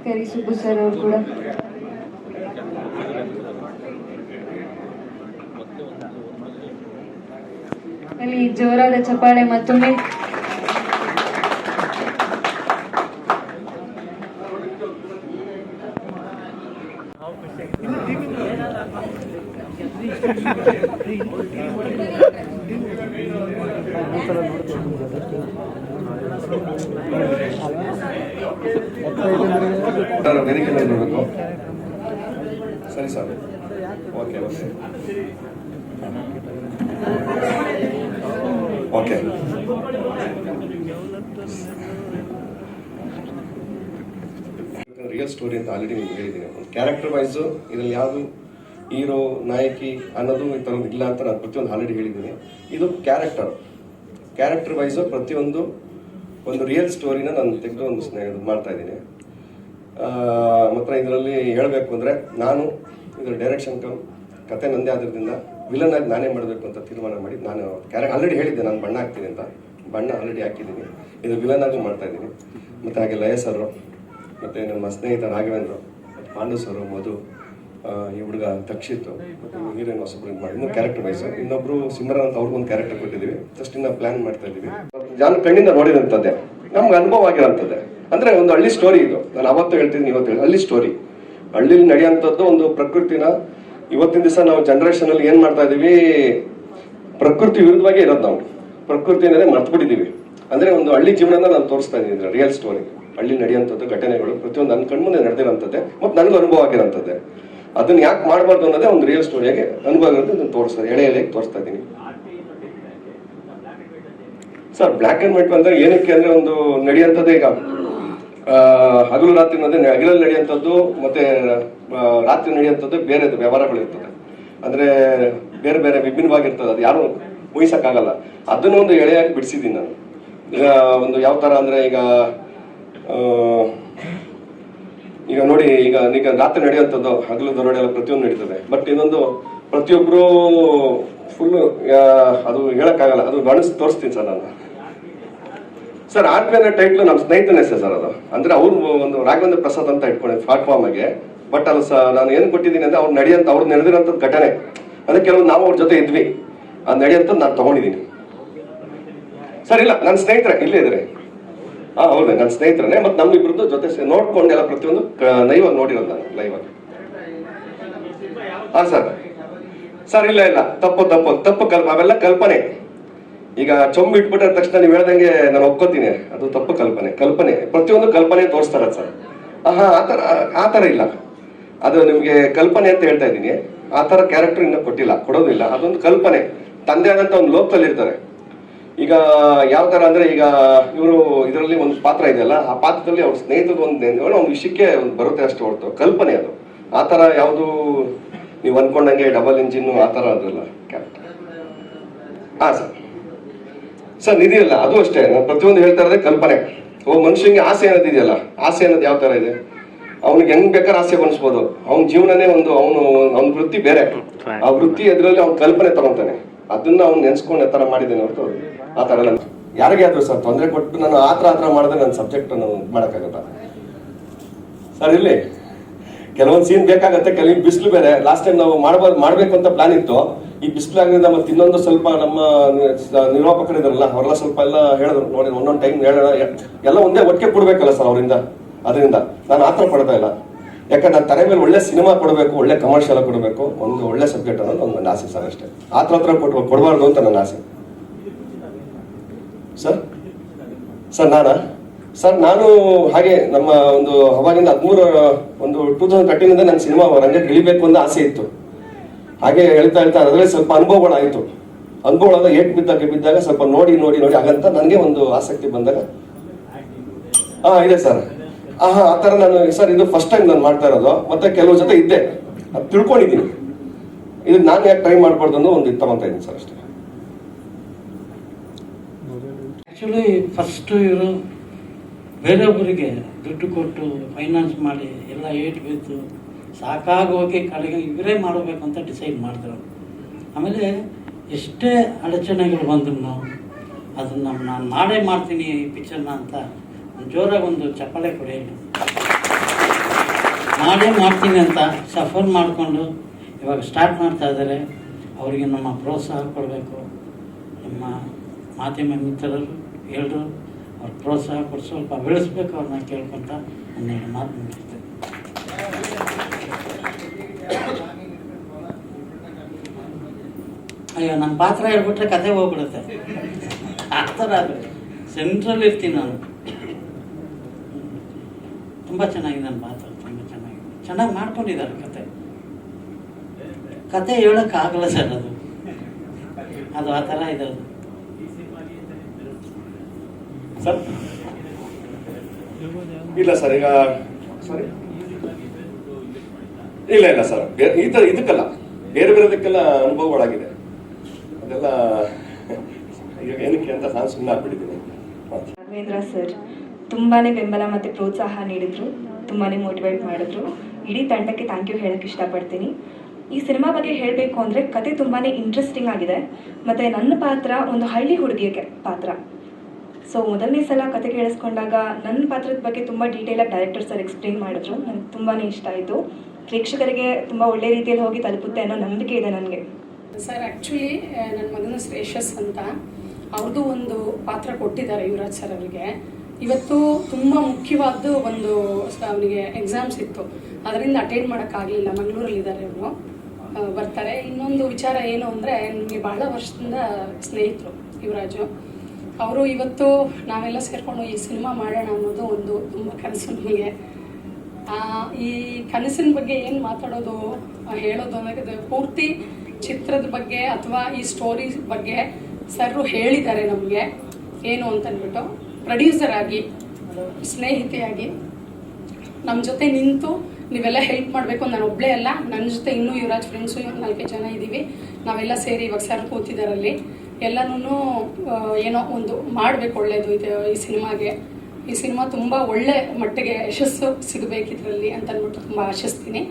ಕರಿ Subbu sir ಅವರು ಕೂಡ ಅಲ್ಲಿ ಜೋರಾದ ಚಪ್ಪಾಳೆ ಮತ್ತೊಮ್ಮೆ. ನೋಡಬೇಕು. ಸರಿ sir, okay okay. Real story ಅಂತ ಆಲ್ರೆಡಿ ನಿಮ್ಗೆ ಹೇಳಿದ್ದೀನಿ. ಒಂದು ಕ್ಯಾರೆಕ್ಟರ್ ವೈಸು ಇದರಲ್ಲಿ ಯಾವುದು ಹೀರೋ ನಾಯಕಿ ಅನ್ನೋದು ಈ ಥರದ್ದು ಇಲ್ಲ ಅಂತ ನಾನು ಪ್ರತಿಯೊಂದು ಆಲ್ರೆಡಿ ಹೇಳಿದ್ದೀನಿ. ಇದು ಕ್ಯಾರೆಕ್ಟರ್ ವೈಸು ಪ್ರತಿಯೊಂದು ಒಂದು ರಿಯಲ್ ಸ್ಟೋರಿನ ನಾನು ತೆಗೆದು ಒಂದು ಮಾಡ್ತಾ ಇದ್ದೀನಿ. ಮಾತ್ರ ಇದರಲ್ಲಿ ಹೇಳಬೇಕು ಅಂದರೆ ನಾನು ಇದರ ಡೈರೆಕ್ಷನ್ ಕತೆ ನಂದೇ ಆದ್ರಿಂದ ವಿಲನ್ ಆಗಿ ನಾನೇ ಮಾಡಬೇಕು ಅಂತ ತೀರ್ಮಾನ ಮಾಡಿ ನಾನು ಆಲ್ರೆಡಿ ಹೇಳಿದ್ದೆ ನಾನು ಬಣ್ಣ ಹಾಕ್ತೀನಿ ಅಂತ. ಬಣ್ಣ ಆಲ್ರೆಡಿ ಹಾಕಿದ್ದೀನಿ. ಇದು ವಿಲನ್ ಆಗಿ ಮಾಡ್ತಾ ಇದ್ದೀನಿ. ಮತ್ತು ಹಾಗೆ ಲಯ ಸರು, ಮತ್ತು ನಮ್ಮ ಸ್ನೇಹಿತ ರಾಘವೇಂದ್ರ, ಪಾಂಡು ಸರು, ಮಧು, ಈ ಹುಡುಗ ತಕ್ಷಿತ್, ಮತ್ತು ಹೀರೋಯಿನ್ ಹೊಸಬ್ರು ಇದು ಮಾಡಿ ಇನ್ನೂ ಕ್ಯಾರೆಕ್ಟರ್ ವೈಸ್. ಇನ್ನೊಬ್ರು ಸಿಮ್ರನ್ ಅಂತ ಅವ್ರಿಗೊಂದು ಕ್ಯಾರೆಕ್ಟರ್ ಕೊಟ್ಟಿದ್ದೀವಿ. ಜಸ್ಟ್ ಇನ್ನು ಪ್ಲಾನ್ ಮಾಡ್ತಾ ಇದ್ದೀವಿ. ನಾನು ಕಣ್ಣಿಂದ ನೋಡಿದಂಥದ್ದೇ, ನಮ್ಗೆ ಅನುಭವ ಆಗಿರೋಂಥದ್ದೇ. ಅಂದರೆ ಒಂದು ಹಳ್ಳಿ ಸ್ಟೋರಿ ಇದು. ನಾನು ಅವತ್ತು ಹೇಳ್ತೀನಿ, ಇವತ್ತು ಹೇಳಿ ಹಳ್ಳಿ ಸ್ಟೋರಿ. ಹಳ್ಳಿಲಿ ನಡೆಯುವಂಥದ್ದು ಒಂದು ಪ್ರಕೃತಿನ ಇವತ್ತಿನ ದಿವಸ ನಾವು ಜನರೇಷನ್ ಅಲ್ಲಿ ಏನ್ ಮಾಡ್ತಾ ಇದೀವಿ, ಪ್ರಕೃತಿ ವಿರುದ್ಧವಾಗಿ ಇರೋದು. ನಾವು ಪ್ರಕೃತಿ ಅನ್ನೋದೇ ಮರ್ತ್ಬಿಟ್ಟಿದೀವಿ. ಅಂದ್ರೆ ಒಂದು ಹಳ್ಳಿ ಜೀವನನ ನಾನು ತೋರಿಸ್ತಾ ಇದ್ದೀನಿ. ರಿಯಲ್ ಸ್ಟೋರಿ, ಹಳ್ಳಿ ನಡೆಯುವಂಥದ್ದು ಘಟನೆಗಳು ಪ್ರತಿಯೊಂದು ನನ್ನ ಕಣ್ಮುಂದೆ ನಡೆದಿರೋಂಥದ್ದೇ ಮತ್ತು ನನಗೂ ಅನುಭವ ಆಗಿರೋಂಥದ್ದೇ. ಅದನ್ನ ಯಾಕೆ ಮಾಡಬಾರ್ದು ಅನ್ನೋದೇ ಒಂದು ರಿಯಲ್ ಸ್ಟೋರಿಯಾಗಿ ಅನುಭವ ಆಗಿರೋದು ನಾನು ತೋರಿಸ್ತಾ ಎಳೆಗೆ ತೋರಿಸ್ತಾ ಇದ್ದೀನಿ. ಸರ್, ಬ್ಲ್ಯಾಕ್ ಅಂಡ್ ವೈಟ್ ಅಂದ್ರೆ ಏನಕ್ಕೆ ಅಂದ್ರೆ ಒಂದು ನಡೆಯುವಂಥದ್ದು ಈಗ ಹಗಲು ರಾತ್ರಿ ಅನ್ನೋದೇ ಹಗಲಲ್ಲಿ ನಡೆಯುವಂಥದ್ದು ಮತ್ತೆ ರಾತ್ರಿ ನಡೆಯುವಂಥದ್ದು ಬೇರೆ ವ್ಯವಹಾರಗಳು ಇರ್ತದೆ. ಅಂದ್ರೆ ಬೇರೆ ಬೇರೆ ವಿಭಿನ್ನವಾಗಿರ್ತದೆ. ಅದು ಯಾರು ಊಹಿಸಕ್ಕಾಗಲ್ಲ. ಅದನ್ನ ಒಂದು ಎಳೆಯಾಗಿ ಬಿಡಿಸಿದ್ದೀನಿ ನಾನು. ಈಗ ಒಂದು ಯಾವ ತರ ಅಂದ್ರೆ ಈಗ ನೋಡಿ, ಈಗ ರಾತ್ರಿ ನಡೆಯುವಂಥದ್ದು ಹಗಲು ದರೋಡೆ ಎಲ್ಲ ಪ್ರತಿಯೊಂದು ನಡೀತದೆ. ಬಟ್ ಇನ್ನೊಂದು ಪ್ರತಿಯೊಬ್ರು ಫುಲ್ ಅದು ಹೇಳಕ್ಕಾಗಲ್ಲ. ಅದು ಗಣಿಸಿ ತೋರಿಸ್ತೀನಿ ಸರ್ ನಾನು. ಸರ್, ಆರ್ಪಿ ಅನ್ನೋ ಟೈಟ್ಲು ನಮ್ಮ ಸ್ನೇಹಿತನ ಹೆಸರು ಸರ್. ಅದು ಅಂದ್ರೆ ಅವ್ರು ಒಂದು ರಾಘವೇಂದ್ರ ಪ್ರಸಾದ್ ಅಂತ ಇಟ್ಕೊಂಡಿದ್ದು ಪ್ಲಾಟ್ಫಾರ್ಮ್ಗೆ. ಬಟ್ ಅದು ನಾನು ಏನು ಕೊಟ್ಟಿದ್ದೀನಿ ಅಂದ್ರೆ ಅವ್ರು ನಡೆದಿರೋಂಥದ್ದು ಘಟನೆ. ಅಂದ್ರೆ ಕೆಲವೊಂದು ನಾವು ಅವ್ರ ಜೊತೆ ಇದ್ವಿ, ಅದು ನಡೆಯುವಂಥದ್ದು ನಾನು ತಗೊಂಡಿದ್ದೀನಿ ಸರ್. ಇಲ್ಲ, ನನ್ನ ಸ್ನೇಹಿತರೆ ಇಲ್ಲೇ ಇದ್ರೆ. ಹೌದು, ನನ್ನ ಸ್ನೇಹಿತರೇ. ಮತ್ತೆ ನಮ್ಮಿಬ್ರದ್ದು ಜೊತೆ ನೋಡ್ಕೊಂಡು ಎಲ್ಲ ಪ್ರತಿಯೊಂದು ಲೈವ್ ನೋಡಿರೋದು ನಾನು, ಲೈವ್ ಆಗಿ. ಸರ್ ಇಲ್ಲ ತಪ್ಪು ಅವೆಲ್ಲ ಕಲ್ಪನೆ. ಈಗ ಚೊಂಬು ಇಟ್ಬಿಟ್ಟ ತಕ್ಷಣ ನೀವು ಹೇಳ್ದಂಗೆ ನಾನು ಒಪ್ಕೋತೀನಿ, ಅದು ತಪ್ಪು ಕಲ್ಪನೆ. ಪ್ರತಿಯೊಂದು ಕಲ್ಪನೆ ತೋರಿಸ್ತಾರ ಸರ್. ಆ ಥರ ಇಲ್ಲ. ಅದು ನಿಮ್ಗೆ ಕಲ್ಪನೆ ಅಂತ ಹೇಳ್ತಾ ಇದ್ದೀನಿ. ಆ ಥರ ಕ್ಯಾರೆಕ್ಟರ್ ಇನ್ನೂ ಕೊಡೋದಿಲ್ಲ. ಅದೊಂದು ಕಲ್ಪನೆ. ತಂದೆ ಆದಂತ ಒಂದು ಲೋಕದಲ್ಲಿ ಇರ್ತಾರೆ. ಈಗ ಯಾವ ತರ ಅಂದ್ರೆ, ಈಗ ಇವರು ಇದರಲ್ಲಿ ಒಂದು ಪಾತ್ರ ಇದೆಯಲ್ಲ, ಆ ಪಾತ್ರದಲ್ಲಿ ಅವ್ರ ಸ್ನೇಹಿತರು ಒಂದು ವಿಷಯಕ್ಕೆ ಬರುತ್ತೆ ಅಷ್ಟು ಹೊರತು ಕಲ್ಪನೆ ಅದು. ಆ ಥರ ಯಾವುದು ನೀವು ಅನ್ಕೊಂಡಂಗೆ ಡಬಲ್ ಇಂಜಿನ್ ಆ ಥರ ಅದಲ್ಲ ಕ್ಯಾರೆಕ್ಟರ್. ಸರ್ ಇದೆಯಲ್ಲ, ಅದು ಅಷ್ಟೇ. ನಾನು ಪ್ರತಿಯೊಂದು ಹೇಳ್ತಾ ಇರೋದೇ ಕಲ್ಪನೆ. ಮನುಷ್ಯನಿಗೆ ಆಸೆ ಅನ್ನೋದಿದೆಯಲ್ಲ, ಆಸೆ ಅನ್ನೋದು ಯಾವ ತರ ಇದೆ, ಅವ್ನಿಗೆ ಹೆಂಗ್ ಬೇಕಾದ್ರೆ ಆಸೆ ಬನ್ಸ್ಬೋದು. ಅವ್ನ ಜೀವನನೇ ಅವ್ನ ವೃತ್ತಿ ಬೇರೆ. ಆ ವೃತ್ತಿ ಎದುರಲ್ಲಿ ಅವ್ನ ಕಲ್ಪನೆ ತಗೊಂತಾನೆ. ಅದನ್ನ ಅವ್ನು ನೆನ್ಸ್ಕೊಂಡು ಆ ತರ ಮಾಡಿದ್ದೇನೆ ಹೊರತು ಆ ತರ ಎಲ್ಲ ಯಾರಿಗೆ ಆದ್ರೂ ಸರ್ ತೊಂದರೆ ಕೊಟ್ಟು ನಾನು ಆ ತರ ಮಾಡಿದ್ರೆ ನನ್ನ ಸಬ್ಜೆಕ್ಟ್ ಮಾಡಕ್ಕಾಗತ್ತ ಸರ್. ಇಲ್ಲಿ ಕೆಲವೊಂದು ಸೀನ್ ಬೇಕಾಗತ್ತೆ, ಕೆಲವು ಬಿಸಿಲು ಬೇರೆ. ಲಾಸ್ಟ್ ಟೈಮ್ ನಾವು ಮಾಡ್ಬೇಕು ಅಂತ ಪ್ಲಾನ್ ಇತ್ತು. ಈ ಬಿಸಿಲಾಗಿಂದ ಮತ್ತೆ ಇನ್ನೊಂದು ಸ್ವಲ್ಪ ನಮ್ಮ ನಿರ್ವಾಪಕರು ಇದಾರಲ್ಲ, ಅವರೆಲ್ಲ ಸ್ವಲ್ಪ ಎಲ್ಲ ಹೇಳಿದ್ರು, ನೋಡಿ ಒಂದೊಂದು ಟೈಮ್ ಎಲ್ಲ ಒಂದೇ ಒಟ್ಟಿಗೆ ಕೊಡ್ಬೇಕಲ್ಲ ಸರ್ ಅವರಿಂದ. ಅದರಿಂದ ನಾನು ಆತರ ಪಡ್ತಾ ಇಲ್ಲ. ಯಾಕಂದ್ರೆ ನಾನು ತಲೆ ಮೇಲೆ ಒಳ್ಳೆ ಸಿನಿಮಾ ಕೊಡಬೇಕು, ಒಳ್ಳೆ ಕಮರ್ಷಿಯಲ್ ಕೊಡಬೇಕು, ಒಂದು ಒಳ್ಳೆ ಸಬ್ಜೆಕ್ಟ್ ಅನ್ನೋದು ಒಂದು ನನ್ನ ಆಸೆ ಸರ್. ಅಷ್ಟೇ. ಹತ್ರ ಕೊಡಬಾರ್ದು ಅಂತ ನನ್ನ ಆಸೆ ಸರ್. ನಾನು ಹಾಗೆ ನಮ್ಮ ಒಂದು ಅವಾಗಿಂದ 2013 ನನ್ನ ಸಿನಿಮಾ ರಂಗಕ್ಕೆ ಇಳಿಬೇಕು ಅಂತ ಆಸೆ ಇತ್ತು. ಹಾಗೆ ಹೇಳ್ತಾ ಅದರಲ್ಲಿ ಸ್ವಲ್ಪ ಅನುಭವಗಳಾಯಿತು. ಅನುಭವಗಳಾದ ಏಟ್ ಬಿದ್ದಾಗ ಸ್ವಲ್ಪ ನೋಡಿ ಹಾಗಂತ ನನಗೆ ಒಂದು ಆಸಕ್ತಿ ಬಂದಾಗ ಇದೆ ಸರ್. ಆ ಥರ ನಾನು ಸರ್ ಇದು ಫಸ್ಟ್ ಟೈಮ್ ನಾನು ಮಾಡ್ತಾ ಇರೋದು. ಮತ್ತೆ ಕೆಲವ್ರ ಜೊತೆ ಇದ್ದೆ, ಅದು ತಿಳ್ಕೊಂಡಿದ್ದೀನಿ. ಇದಕ್ಕೆ ನಾನು ಯಾಕೆ ಟ್ರೈ ಮಾಡ್ಬಾರ್ದು ಅನ್ನೋ ಒಂದು ತಗೊಂತ ಇದ್ದೀನಿ ಸರ್. ಅಷ್ಟೇ. ಆ್ಯಕ್ಚುಲಿ ಫಸ್ಟು ಇವರು ಬೇರೆಯೊಬ್ಬರಿಗೆ ದುಡ್ಡು ಕೊಟ್ಟು ಫೈನಾನ್ಸ್ ಮಾಡಿ ಎಲ್ಲ ಏಟ್ ಬಿದ್ದು ಸಾಕಾಗೋಕೆ ಕಡೆಗೆ ಇವರೇ ಮಾಡಬೇಕು ಅಂತ ಡಿಸೈಡ್ ಮಾಡಿದ್ರು. ಆಮೇಲೆ ಎಷ್ಟೇ ಅಡಚಣೆಗಳು ಬಂದ್ರು ಅದನ್ನು ನಾನು ಮಾಡೇ ಮಾಡ್ತೀನಿ ಈ ಪಿಕ್ಚರ್ನ ಅಂತ ಜೋರಾಗಿ ಒಂದು ಚಪ್ಪಾಳೆ ಕೊಡಿ. ಮಾಡೇ ಮಾಡ್ತೀನಿ ಅಂತ ಸಫರ್ ಮಾಡಿಕೊಂಡು ಇವಾಗ ಸ್ಟಾರ್ಟ್ ಮಾಡ್ತಾ ಇದ್ದಾರೆ. ಅವರಿಗೆ ನಮ್ಮ ಪ್ರೋತ್ಸಾಹ ಕೊಡಬೇಕು. ನಮ್ಮ ಮಾಧ್ಯಮ ಮಿತ್ರರು ಎಲ್ಲರೂ ಅವ್ರ ಪ್ರೋತ್ಸಾಹ ಕೊಟ್ಟು ಸ್ವಲ್ಪ ಬೆಳೆಸ್ಬೇಕು ಅವ್ರನ್ನ ಕೇಳ್ಕೊತ ಒಂದೆರಡು ಮಾತು ಮುಗಿಸ್ತೇನೆ. ಅಯ್ಯೋ, ನನ್ನ ಪಾತ್ರ ಹೇಳ್ಬಿಟ್ರೆ ಕತೆ ಹೋಗ್ಬಿಡುತ್ತೆ. ಆ ಥರ ಅದು ಸೆಂಟ್ರಲ್ ಇರ್ತೀನಿ ನಾನು. ತುಂಬ ಚೆನ್ನಾಗಿದೆ ನನ್ನ ಪಾತ್ರ, ತುಂಬ ಚೆನ್ನಾಗಿ ಮಾಡ್ಕೊಂಡಿದ್ದಾರೆ ಕತೆ ಹೇಳೋಕ್ಕಾಗಲ್ಲ ಸರ್. ಅದು ಆ ಥರ ಇದೆ ಅದು ಸರ್. ಇಲ್ಲ ಸರ್, ಈಗ ಸಾರಿ ಇಲ್ಲ ಸರ್, ಇದಕ್ಕಲ್ಲ, ಬೇರೆದಕ್ಕೆಲ್ಲ ಅನುಭವಗಳಾಗಿದೆ. ಅದೆಲ್ಲ ಈಗ ಏನಕ್ಕೆ ಅಂತ ನಾನು ಸುಮ್ಮನೆ ಆಗ್ಬಿಟ್ಟಿದ್ದೀನಿ. ರಾಘವೇಂದ್ರ ಸರ್ ತುಂಬಾನೇ ಬೆಂಬಲ ಮತ್ತು ಪ್ರೋತ್ಸಾಹ ನೀಡಿದ್ರು, ತುಂಬಾನೇ ಮೋಟಿವೇಟ್ ಮಾಡಿದ್ರು. ಇಡೀ ತಂಡಕ್ಕೆ ಥ್ಯಾಂಕ್ ಯು ಹೇಳಕ್ಕೆ ಇಷ್ಟಪಡ್ತೀನಿ. ಈ ಸಿನಿಮಾ ಬಗ್ಗೆ ಹೇಳಬೇಕು ಅಂದರೆ ಕತೆ ತುಂಬಾ ಇಂಟ್ರೆಸ್ಟಿಂಗ್ ಆಗಿದೆ. ಮತ್ತು ನನ್ನ ಪಾತ್ರ ಒಂದು ಹಳ್ಳಿ ಹುಡುಗಿಯ ಪಾತ್ರ. ಸೊ ಮೊದಲನೇ ಸಲ ಕತೆ ಕೇಳಿಸ್ಕೊಂಡಾಗ ನನ್ನ ಪಾತ್ರದ ಬಗ್ಗೆ ತುಂಬ ಡೀಟೇಲಾಗಿ ಡೈರೆಕ್ಟರ್ ಸರ್ ಎಕ್ಸ್ಪ್ಲೇನ್ ಮಾಡಿದ್ರು. ನನಗೆ ತುಂಬಾ ಇಷ್ಟ ಆಯಿತು. ಪ್ರೇಕ್ಷಕರಿಗೆ ತುಂಬ ಒಳ್ಳೆ ರೀತಿಯಲ್ಲಿ ಹೋಗಿ ತಲುಪುತ್ತೆ ಅನ್ನೋ ನಂಬಿಕೆ ಇದೆ ನನಗೆ. ಸರ್, ಆ್ಯಕ್ಚುಲಿ ನನ್ನ ಮಗನ ಶ್ರೇಯಸ್ ಅಂತ ಅವ್ರದ್ದು ಒಂದು ಪಾತ್ರ ಕೊಟ್ಟಿದ್ದಾರೆ ಯುವರಾಜ್ ಸರ್ ಅವರಿಗೆ. ಇವತ್ತು ತುಂಬ ಮುಖ್ಯವಾದ್ದು ಒಂದು ಅವನಿಗೆ ಎಕ್ಸಾಮ್ಸ್ ಇತ್ತು, ಅದರಿಂದ ಅಟೆಂಡ್ ಮಾಡೋಕ್ಕಾಗಲಿಲ್ಲ. ಮಂಗಳೂರಲ್ಲಿದ್ದಾರೆ ಅವರು, ಬರ್ತಾರೆ. ಇನ್ನೊಂದು ವಿಚಾರ ಏನು ಅಂದರೆ, ನನಗೆ ಬಹಳ ವರ್ಷದಿಂದ ಸ್ನೇಹಿತರು ಯುವರಾಜು ಅವರು. ಇವತ್ತು ನಾವೆಲ್ಲ ಸೇರಿಕೊಂಡು ಈ ಸಿನಿಮಾ ಮಾಡೋಣ ಅನ್ನೋದು ಒಂದು ತುಂಬ ಕನಸು ನಮಗೆ. ಈ ಕನಸಿನ ಬಗ್ಗೆ ಏನು ಮಾತಾಡೋದು, ಹೇಳೋದು ಅನ್ನೋದು ಪೂರ್ತಿ ಚಿತ್ರದ ಬಗ್ಗೆ ಅಥವಾ ಈ ಸ್ಟೋರಿ ಬಗ್ಗೆ ಸರ್ ಹೇಳಿದ್ದಾರೆ ನಮಗೆ ಏನು ಅಂತಂದ್ಬಿಟ್ಟು. ಪ್ರೊಡ್ಯೂಸರ್ ಆಗಿ, ಸ್ನೇಹಿತೆಯಾಗಿ ನಮ್ಮ ಜೊತೆ ನಿಂತು ನೀವೆಲ್ಲ ಹೆಲ್ಪ್ ಮಾಡಬೇಕು. ನಾನು ಒಬ್ಬಳೇ ಅಲ್ಲ, ನನ್ನ ಜೊತೆ ಇನ್ನೂ ಯುವರಾಜ್ ಫ್ರೆಂಡ್ಸು 4 ಜನ ಇದ್ದೀವಿ. ನಾವೆಲ್ಲ ಸೇರಿ ಇವಾಗ ಸರ್ ಕೂತಿದ್ದಾರಲ್ಲಿ ಎಲ್ಲನೂ ಏನೋ ಒಂದು ಮಾಡಬೇಕು, ಒಳ್ಳೆಯದು ಇದು ಈ ಸಿನಿಮಾಗೆ. ಈ ಸಿನಿಮಾ ತುಂಬ ಒಳ್ಳೆ ಮಟ್ಟಿಗೆ ಯಶಸ್ಸು ಸಿಗಬೇಕಿದ್ರಲ್ಲಿ ಅಂತ ಅಂದ್ಬಿಟ್ಟು ತುಂಬ ಆಶಿಸ್ತೀನಿ.